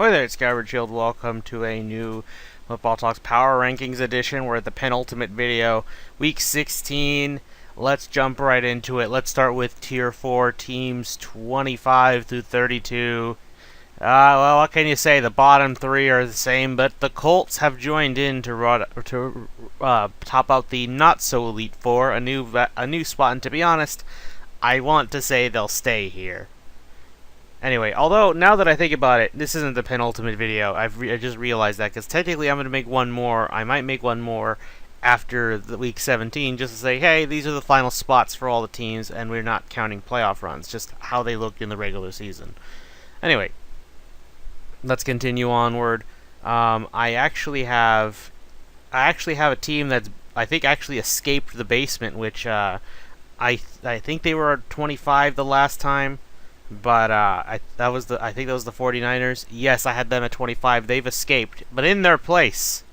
Hi there, it's Skyward Shield. Welcome to a new Football Talks Power Rankings edition. We're at the penultimate video, Week 16. Let's jump right into it. Let's start with Tier 4 teams 25 through 32. Well, what can you say? The bottom three are the same, but the Colts have joined in to top out the not-so-elite four, a new spot, and to be honest, I want to say they'll stay here. Anyway, although, now that I think about it, this isn't the penultimate video. I just realized that, because technically I'm going to make one more. I might make one more after the Week 17, just to say, hey, these are the final spots for all the teams, and we're not counting playoff runs, just how they looked in the regular season. Anyway, let's continue onward. I actually have a team that's, I think, actually escaped the basement, which, I think they were 25 the last time. But I think that was the 49ers. Yes, I had them at 25. They've escaped, but in their place,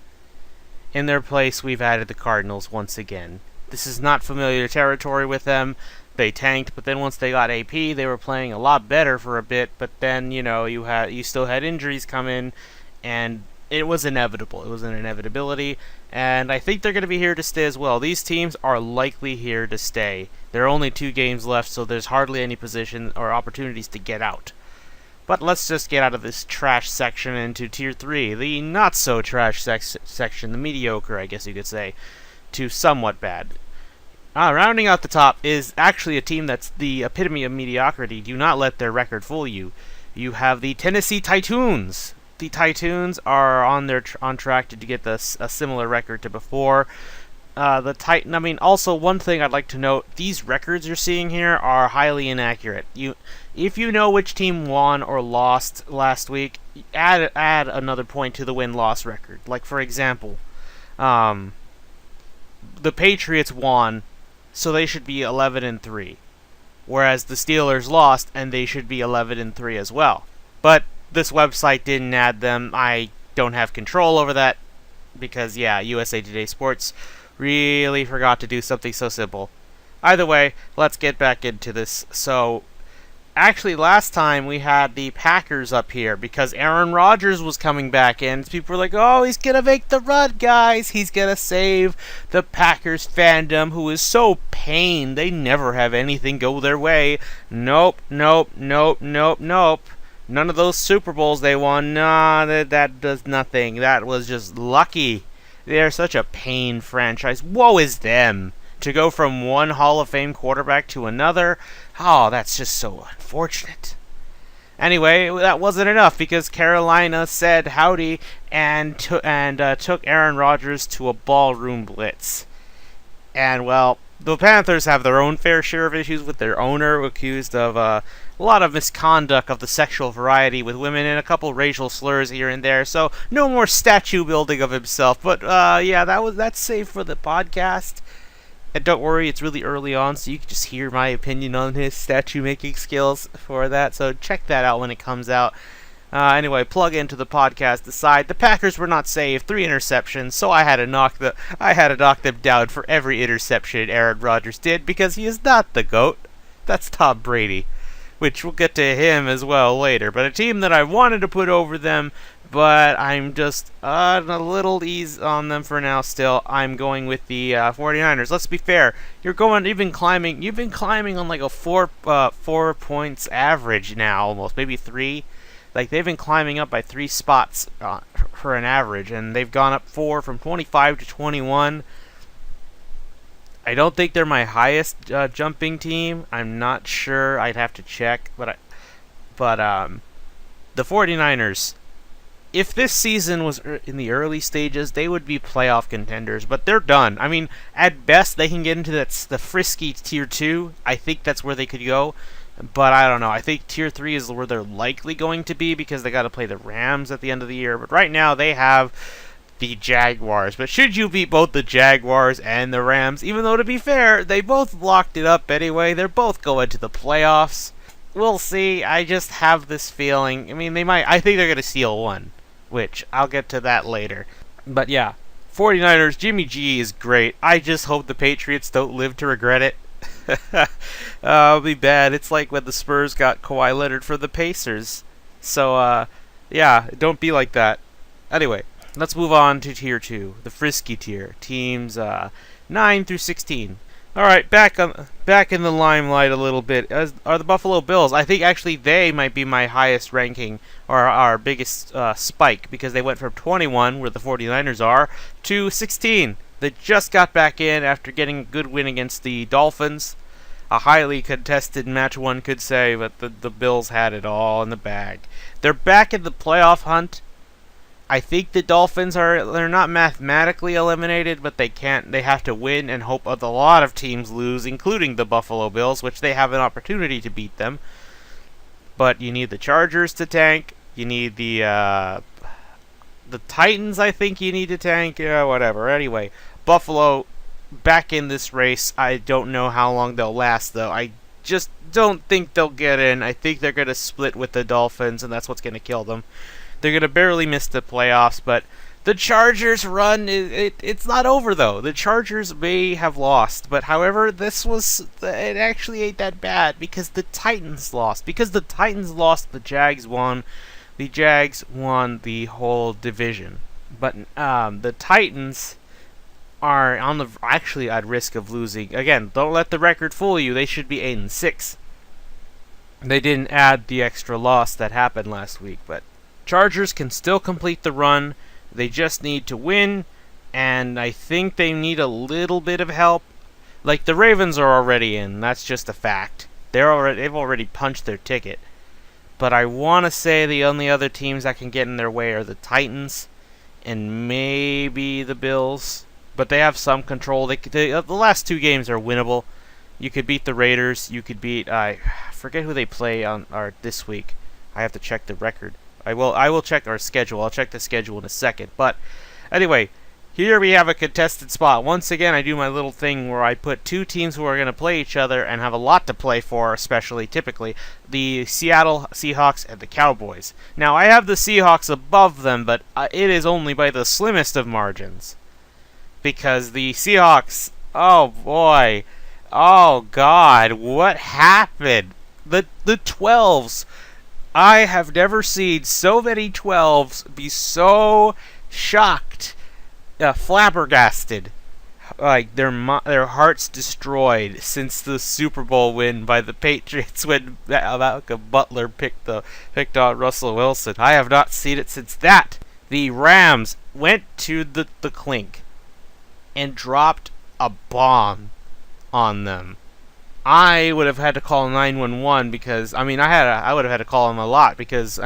we've added the Cardinals once again. This is not familiar territory with them. They tanked, but then once they got AP, they were playing a lot better for a bit. But then you still had injuries come in, and it was inevitable. It was an inevitability, and I think they're going to be here to stay as well. These teams are likely here to stay. There are only 2 games left, so there's hardly any position or opportunities to get out. But let's just get out of this trash section into Tier 3, the not-so-trash section, the mediocre, I guess you could say, to somewhat bad. Rounding out the top is actually a team that's the epitome of mediocrity. Do not let their record fool you. You have the Tennessee Titans. The Titans are on track to get a similar record to before. Also one thing I'd like to note: these records you're seeing here are highly inaccurate. If you know which team won or lost last week, add another point to the win-loss record. Like, for example, the Patriots won, so they should be 11-3, whereas the Steelers lost, and they should be 11-3 as well. But this website didn't add them. I don't have control over that because, yeah, USA Today Sports really forgot to do something so simple. Either way, let's get back into this. So, actually, last time we had the Packers up here because Aaron Rodgers was coming back, and people were like, oh, he's going to make the run, guys. He's going to save the Packers fandom, who is so pained. They never have anything go their way. Nope. None of those Super Bowls they won, nah, that does nothing. That was just lucky. They're such a pain franchise. Woe is them. To go from one Hall of Fame quarterback to another, oh, that's just so unfortunate. Anyway, that wasn't enough because Carolina said howdy and took Aaron Rodgers to a ballroom blitz. And, well, the Panthers have their own fair share of issues with their owner, accused of a lot of misconduct of the sexual variety with women and a couple racial slurs here and there. So no more statue building of himself. But yeah, that's safe for the podcast. And don't worry, it's really early on, so you can just hear my opinion on his statue making skills for that. So check that out when it comes out. Anyway, plug into the podcast aside. The Packers were not saved, 3 interceptions, so I had to knock them down for every interception Aaron Rodgers did because he is not the GOAT. That's Tom Brady, which we'll get to him as well later. But a team that I wanted to put over them, but I'm just a little ease on them for now. Still, I'm going with the 49ers. Let's be fair. You've been climbing on like a 4 points average now, almost maybe 3. Like, they've been climbing up by 3 spots for an average, and they've gone up 4 from 25 to 21. I don't think they're my highest jumping team. I'm not sure. I'd have to check. But the 49ers, if this season was in the early stages, they would be playoff contenders. But they're done. I mean, at best, they can get into the frisky Tier 2. I think that's where they could go. But I don't know. I think Tier 3 is where they're likely going to be because they got to play the Rams at the end of the year. But right now they have the Jaguars. But should you beat both the Jaguars and the Rams, even though to be fair, they both locked it up anyway. They're both going to the playoffs. We'll see. I just have this feeling. I mean, I think they're going to steal one, which I'll get to that later. But yeah, 49ers, Jimmy G is great. I just hope the Patriots don't live to regret it. It'll be bad. It's like when the Spurs got Kawhi Leonard for the Pacers. So, Yeah, don't be like that. Anyway, let's move on to tier 2, the frisky tier, teams 9 through 16. All right, back in the limelight a little bit are the Buffalo Bills. I think actually they might be my highest ranking or our biggest spike because they went from 21, where the 49ers are, to 16. They just got back in after getting a good win against the Dolphins. A highly contested match, one could say, but the Bills had it all in the bag. They're back in the playoff hunt. I think the Dolphins they're not mathematically eliminated, but they have to win and hope a lot of teams lose, including the Buffalo Bills, which they have an opportunity to beat them. But you need the Chargers to tank. You need the Titans, I think you need to tank. Yeah, whatever. Anyway, Buffalo back in this race. I don't know how long they'll last, though. I just don't think they'll get in. I think they're going to split with the Dolphins, and that's what's going to kill them. They're going to barely miss the playoffs, but the Chargers run, it's not over, though. The Chargers may have lost, but however, it actually ain't that bad because the Titans lost. Because the Titans lost, the Jags won. The Jags won the whole division. But the Titans are actually at risk of losing. Again, don't let the record fool you. They should be 8-6. They didn't add the extra loss that happened last week, but Chargers can still complete the run. They just need to win, and I think they need a little bit of help. Like the Ravens are already in. That's just a fact. They've already punched their ticket. But I want to say the only other teams that can get in their way are the Titans and maybe the Bills. But they have some control. The last two games are winnable. You could beat the Raiders. You could beat I forget who they play on this week. I have to check the record. I will check our schedule. I'll check the schedule in a second. But anyway, here we have a contested spot. Once again, I do my little thing where I put two teams who are going to play each other and have a lot to play for, especially typically the Seattle Seahawks and the Cowboys. Now, I have the Seahawks above them, but it is only by the slimmest of margins. Because the Seahawks, oh boy, oh God, what happened? The 12s. I have never seen so many 12s be so shocked, flabbergasted, like their hearts destroyed since the Super Bowl win by the Patriots when Malcolm Butler picked on Russell Wilson. I have not seen it since that. The Rams went to the clink and dropped a bomb on them. I would have had to call 911 because I would have had to call them a lot because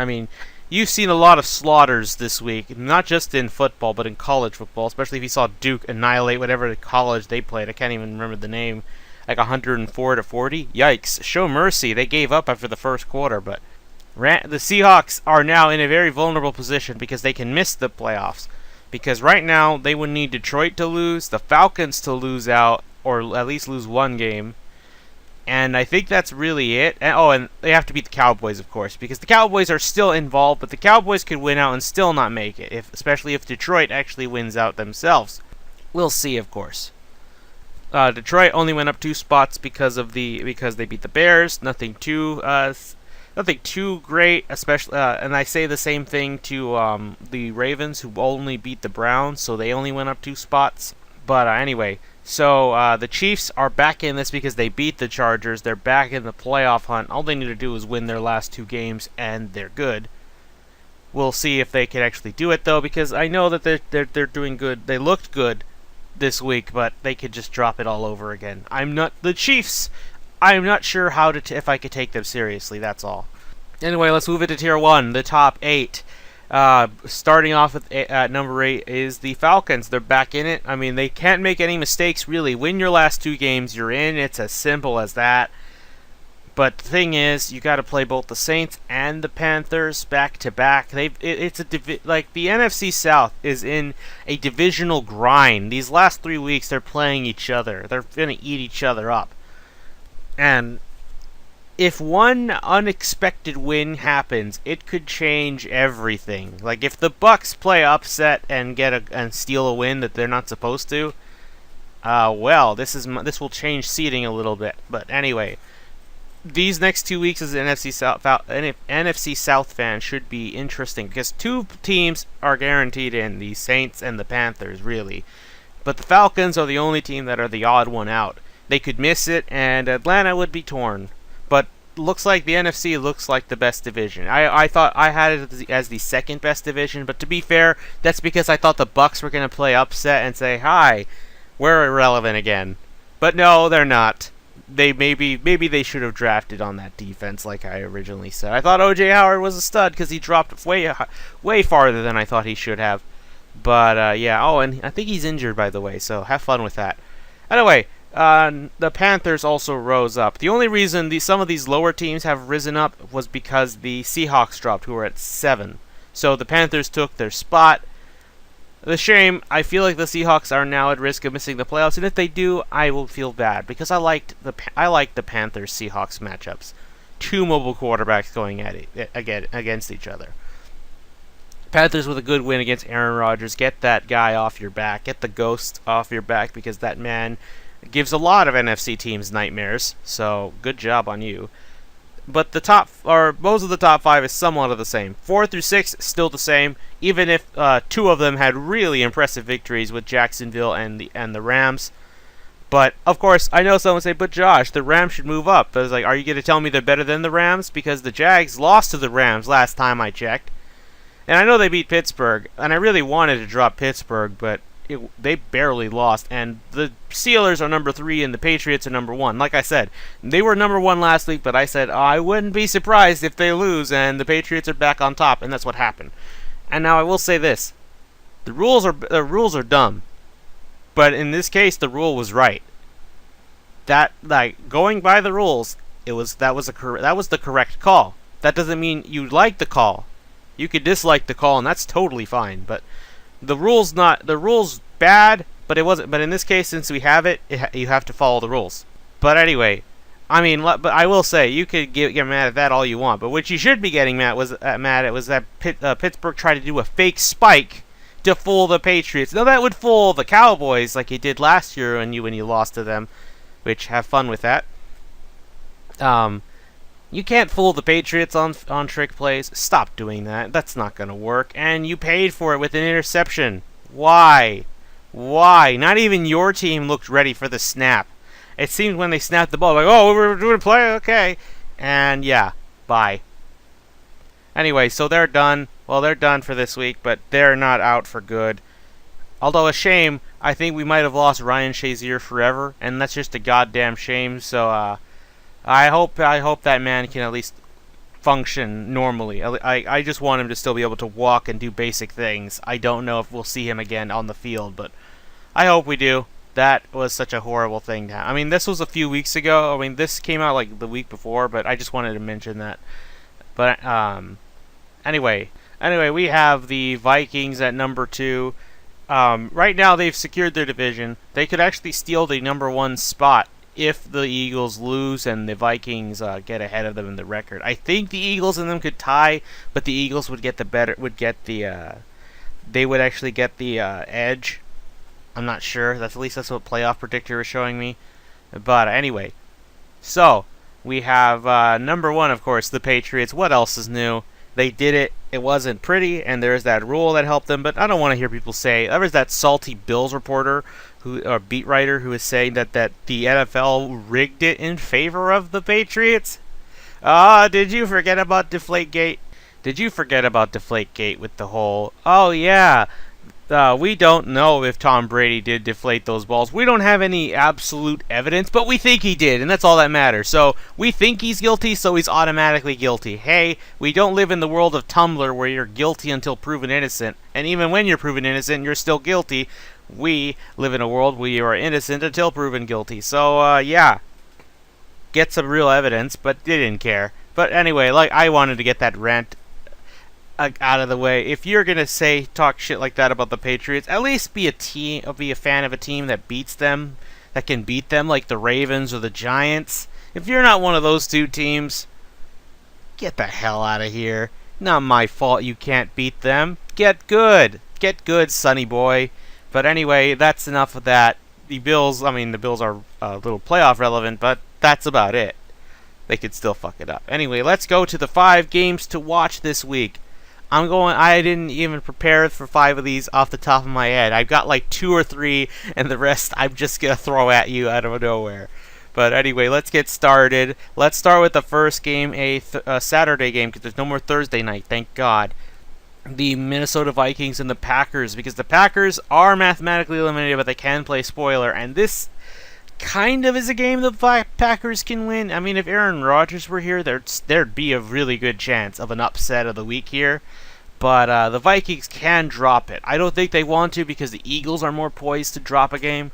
you've seen a lot of slaughters this week, not just in football but in college football, especially if you saw Duke annihilate whatever college they played. I can't even remember the name, like 104-40. Yikes! Show mercy. They gave up after the first quarter, but the Seahawks are now in a very vulnerable position because they can miss the playoffs. Because right now they would need Detroit to lose, the Falcons to lose out, or at least lose one game. And I think that's really it. And they have to beat the Cowboys, of course, because the Cowboys are still involved, but the Cowboys could win out and still not make it, especially if Detroit actually wins out themselves. We'll see, of course. Detroit only went up 2 spots because they beat the Bears. Nothing too great, especially. And I say the same thing to the Ravens, who only beat the Browns, so they only went up 2 spots. But anyway. So, the Chiefs are back in this because they beat the Chargers. They're back in the playoff hunt. All they need to do is win their last 2 games, and they're good. We'll see if they can actually do it, though, because I know that they're doing good. They looked good this week, but they could just drop it all over again. The Chiefs, I'm not sure if I could take them seriously, that's all. Anyway, let's move into Tier 1, the top 8. Starting off at number 8 is the Falcons. They're back in it. They can't make any mistakes, really. Win your last 2 games, you're in. It's as simple as that. But the thing is, you got to play both the Saints and the Panthers back to back. The NFC South is in a divisional grind. These last 3 weeks, they're playing each other. They're gonna eat each other up. And if one unexpected win happens, it could change everything. Like if the Bucks play upset and steal a win that they're not supposed to, this will change seeding a little bit. But anyway, these next 2 weeks as an NFC South fan should be interesting because two teams are guaranteed in, the Saints and the Panthers, really. But the Falcons are the only team that are the odd one out. They could miss it, and Atlanta would be torn. But looks like the NFC looks like the best division. I thought I had it as the second best division, but to be fair, that's because I thought the Bucks were going to play upset and say, "Hi, we're irrelevant again." But no, they're not. Maybe they should have drafted on that defense like I originally said. I thought O.J. Howard was a stud because he dropped way farther than I thought he should have. But yeah. Oh, and I think he's injured, by the way. So have fun with that. Anyway, the Panthers also rose up. The only reason some of these lower teams have risen up was because the Seahawks dropped, who were at 7. So the Panthers took their spot. The shame, I feel like the Seahawks are now at risk of missing the playoffs, and if they do, I will feel bad because I liked the Panthers Seahawks matchups. Two mobile quarterbacks going at it against each other. Panthers with a good win against Aaron Rodgers. Get that guy off your back. Get the ghost off your back because that man gives a lot of NFC teams nightmares. So good job on you. But most of the top 5 is somewhat of the same. 4 through 6 still the same, even if 2 of them had really impressive victories with Jacksonville and the Rams. But of course, I know someone say, "But Josh, the Rams should move up." But I was like, "Are you going to tell me they're better than the Rams?" Because the Jags lost to the Rams last time I checked, and I know they beat Pittsburgh, and I really wanted to drop Pittsburgh, but they barely lost, and the Steelers are number 3 and the Patriots are number 1. Like I said, they were number 1 last week, but I said I wouldn't be surprised if they lose and the Patriots are back on top, and that's what happened. And now I will say this: the rules are dumb, but in this case the rule was right. That, like, going by the rules, that was the correct call. That doesn't mean you like the call. You could dislike the call, and that's totally fine, but the rules bad, but it wasn't. But in this case, since we have it, you have to follow the rules. But anyway, I mean, but I will say you could get mad at that all you want. But what you should be getting mad at was that Pittsburgh tried to do a fake spike to fool the Patriots. Now that would fool the Cowboys like you did last year when you lost to them. Which, have fun with that. You can't fool the Patriots on trick plays. Stop doing that. That's not going to work. And you paid for it with an interception. Why? Why? Not even your team looked ready for the snap. It seemed when they snapped the ball, like, "Oh, we're doing a play? Okay." And yeah, bye. Anyway, so they're done. Well, they're done for this week, but they're not out for good. Although a shame, I think we might have lost Ryan Shazier forever, and that's just a goddamn shame. So, I hope that man can at least function normally. I just want him to still be able to walk and do basic things. I don't know if we'll see him again on the field, but I hope we do. That was such a horrible thing to happen. I mean, this was a few weeks ago. I mean, this came out like the week before, but I just wanted to mention that. But anyway, we have the Vikings at number 2. Right now, they've secured their division. They could actually steal the number 1 spot if the Eagles lose and the Vikings get ahead of them in the record. I think the Eagles and them could tie, but the Eagles would get they would actually get the edge. I'm not sure. At least that's what Playoff Predictor is showing me. But anyway, so we have number 1, of course, the Patriots. What else is new? They did it. It wasn't pretty, and there's that rule that helped them. But I don't want to hear people say. There was that salty Bills reporter or beat writer who was saying that the NFL rigged it in favor of the Patriots. Did you forget about Deflategate? Did you forget about Deflategate with the whole? Oh yeah. We don't know if Tom Brady did deflate those balls. We don't have any absolute evidence, but we think he did, and that's all that matters. So we think he's guilty, so he's automatically guilty. Hey, we don't live in the world of Tumblr where you're guilty until proven innocent, and even when you're proven innocent, you're still guilty. We live in a world where you are innocent until proven guilty. So, yeah, get some real evidence, but they didn't care. But anyway, like, I wanted to get that rant out of the way. If you're gonna talk shit like that about the Patriots, at least be a fan of a team that beats them, that can beat them, like the Ravens or the Giants. If you're not one of those two teams, get the hell out of here. Not my fault you can't beat them. Get good, sonny boy. But anyway, that's enough of that. The Bills are a little playoff relevant, but that's about it. they could still fuck it up. Anyway, let's go to the 5 games to watch this week. I didn't even prepare for 5 of these off the top of my head. I've got like 2 or 3, and the rest I'm just going to throw at you out of nowhere. But anyway, let's get started. Let's start with the first game, a Saturday game, because there's no more Thursday night, thank God. The Minnesota Vikings and the Packers, because the Packers are mathematically eliminated, but they can play spoiler, and this kind of is a game the Packers can win. I mean, if Aaron Rodgers were here, there'd be a really good chance of an upset of the week here. But the Vikings can drop it. I don't think they want to because the Eagles are more poised to drop a game.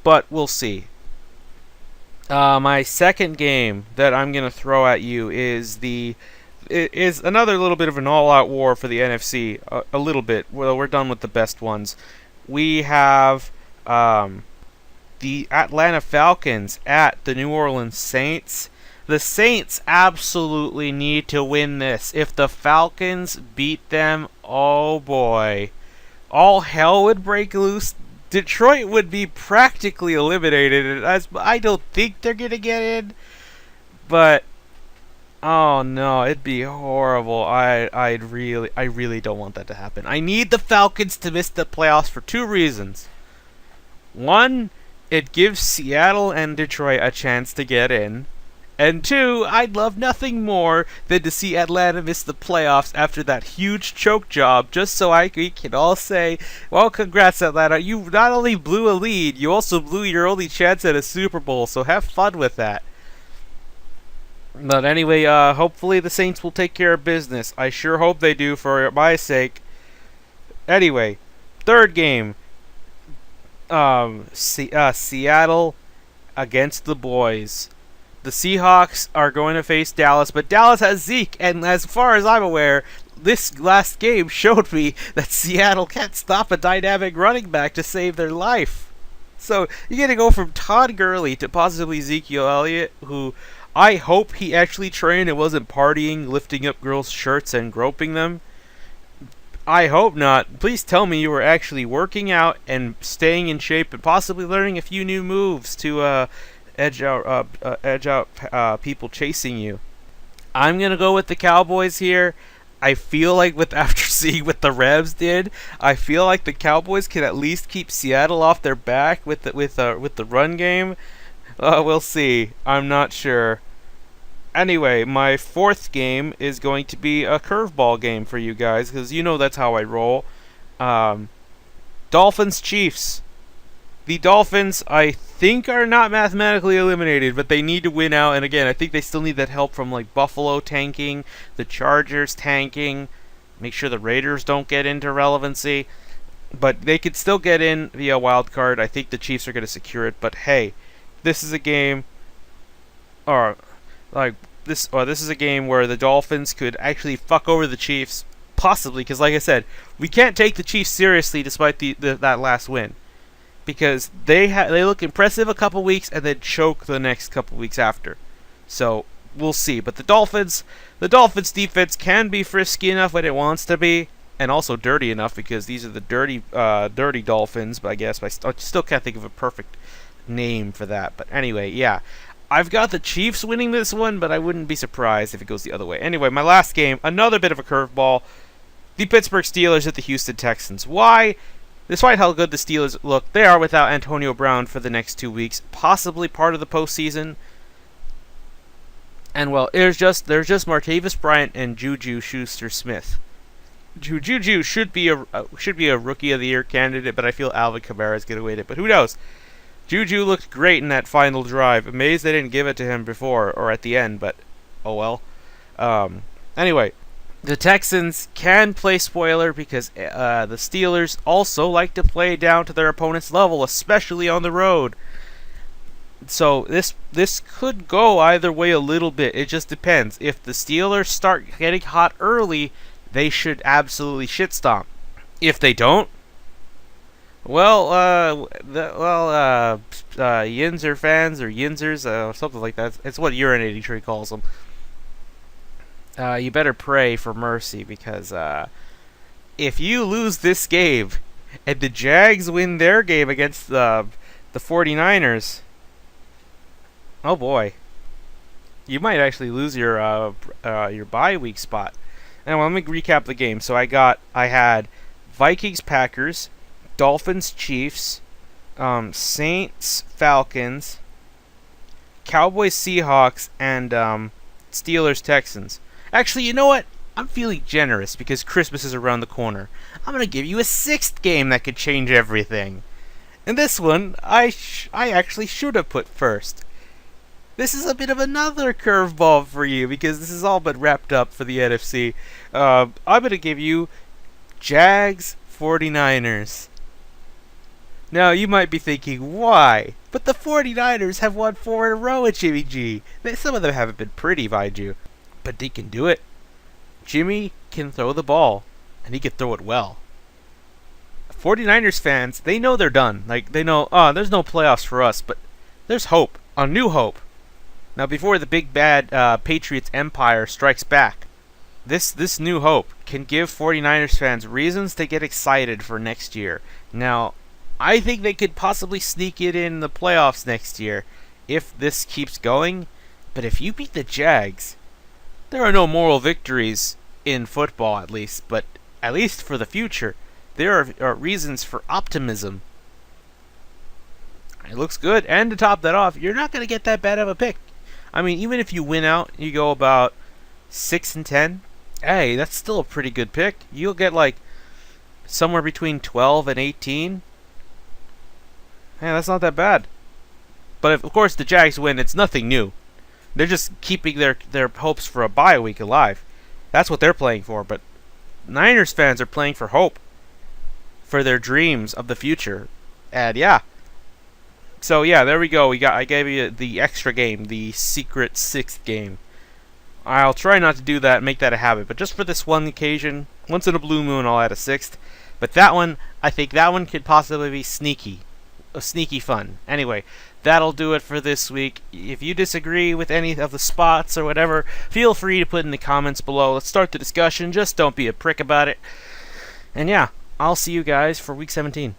But we'll see. My second game that I'm going to throw at you is another little bit of an all-out war for the NFC. A little bit. Well, we're done with the best ones. We have the Atlanta Falcons at the New Orleans Saints. The Saints absolutely need to win this. If the Falcons beat them, oh boy, all hell would break loose. Detroit would be practically eliminated. I don't think they're going to get in, but oh no, it'd be horrible. I really don't want that to happen. I need the Falcons to miss the playoffs for 2 reasons. One, it gives Seattle and Detroit a chance to get in. And 2, I'd love nothing more than to see Atlanta miss the playoffs after that huge choke job, just so we can all say, well, congrats, Atlanta. You not only blew a lead, you also blew your only chance at a Super Bowl, so have fun with that. But anyway, hopefully the Saints will take care of business. I sure hope they do for my sake. Anyway, third game. Seattle against the boys. The Seahawks are going to face Dallas, but Dallas has Zeke, and as far as I'm aware, this last game showed me that Seattle can't stop a dynamic running back to save their life. So you're going to go from Todd Gurley to possibly Ezekiel Elliott, who I hope he actually trained and wasn't partying, lifting up girls' shirts and groping them. I hope not. Please tell me you were actually working out and staying in shape and possibly learning a few new moves to edge out people chasing you. I'm gonna go with the Cowboys here. I feel like after seeing what the Rams did, I feel like the Cowboys can at least keep Seattle off their back with the run game. We'll see. I'm not sure. Anyway, my fourth game is going to be a curveball game for you guys, because you know that's how I roll. Dolphins-Chiefs. The Dolphins, I think, are not mathematically eliminated, but they need to win out. And again, I think they still need that help from like Buffalo tanking, the Chargers tanking, make sure the Raiders don't get into relevancy. But they could still get in via wild card. I think the Chiefs are going to secure it. But hey, this is a game, this is a game where the Dolphins could actually fuck over the Chiefs, possibly, because like I said, we can't take the Chiefs seriously despite that last win, because they look impressive a couple weeks and then choke the next couple weeks after. So we'll see. But the Dolphins defense can be frisky enough when it wants to be, and also dirty enough, because these are the dirty Dolphins. But I still can't think of a perfect name for that. But anyway, yeah. I've got the Chiefs winning this one, but I wouldn't be surprised if it goes the other way. Anyway, my last game, another bit of a curveball. The Pittsburgh Steelers at the Houston Texans. Why? Despite how good the Steelers look, they are without Antonio Brown for the next 2 weeks, possibly part of the postseason. And well, there's just Martavis Bryant and Juju Schuster-Smith. Juju should be a Rookie of the Year candidate, but I feel Alvin Kamara is going to win it. But who knows? Juju looked great in that final drive. Amazed they didn't give it to him before or at the end, but oh well. Anyway, the Texans can play spoiler because the Steelers also like to play down to their opponent's level, especially on the road. So this could go either way a little bit. It just depends. If the Steelers start getting hot early, they should absolutely shitstomp. If they don't, Yinzer fans or Yinzers, something like that. It's what Urinating Tree calls them. You better pray for mercy, because if you lose this game and the Jags win their game against the 49ers, oh boy. You might actually lose your bye week spot. Anyway, let me recap the game. So I had Vikings Packers, Dolphins Chiefs, Saints Falcons, Cowboys Seahawks, and Steelers Texans. Actually, you know what? I'm feeling generous because Christmas is around the corner. I'm gonna give you a sixth game that could change everything. And this one, I actually should have put first. This is a bit of another curveball for you because this is all but wrapped up for the NFC. I'm gonna give you Jags 49ers. Now, you might be thinking, why? But the 49ers have won 4 in a row at Jimmy G. Some of them haven't been pretty, mind you, but they can do it. Jimmy can throw the ball, and he can throw it well. 49ers fans, they know they're done. Like, they know, there's no playoffs for us, but there's hope, a new hope. Now, before the big bad Patriots empire strikes back, this new hope can give 49ers fans reasons to get excited for next year. Now, I think they could possibly sneak it in the playoffs next year if this keeps going. But if you beat the Jags, there are no moral victories in football, at least. But at least for the future, there are reasons for optimism. It looks good. And to top that off, you're not going to get that bad of a pick. I mean, even if you win out, you go about 6-10. Hey, that's still a pretty good pick. You'll get like somewhere between 12 and 18. Hey, that's not that bad. But if, of course, the Jags win, it's nothing new. They're just keeping their hopes for a bye week alive. That's what they're playing for. But Niners fans are playing for hope, for their dreams of the future. And yeah. So yeah, there we go. I gave you the extra game, the secret sixth game. I'll try not to do that, make that a habit. But just for this one occasion, once in a blue moon, I'll add a sixth. But that one, I think that one could possibly be sneaky. A sneaky fun. Anyway, that'll do it for this week. If you disagree with any of the spots or whatever, feel free to put in the comments below. Let's start the discussion. Just don't be a prick about it. And yeah, I'll see you guys for week 17.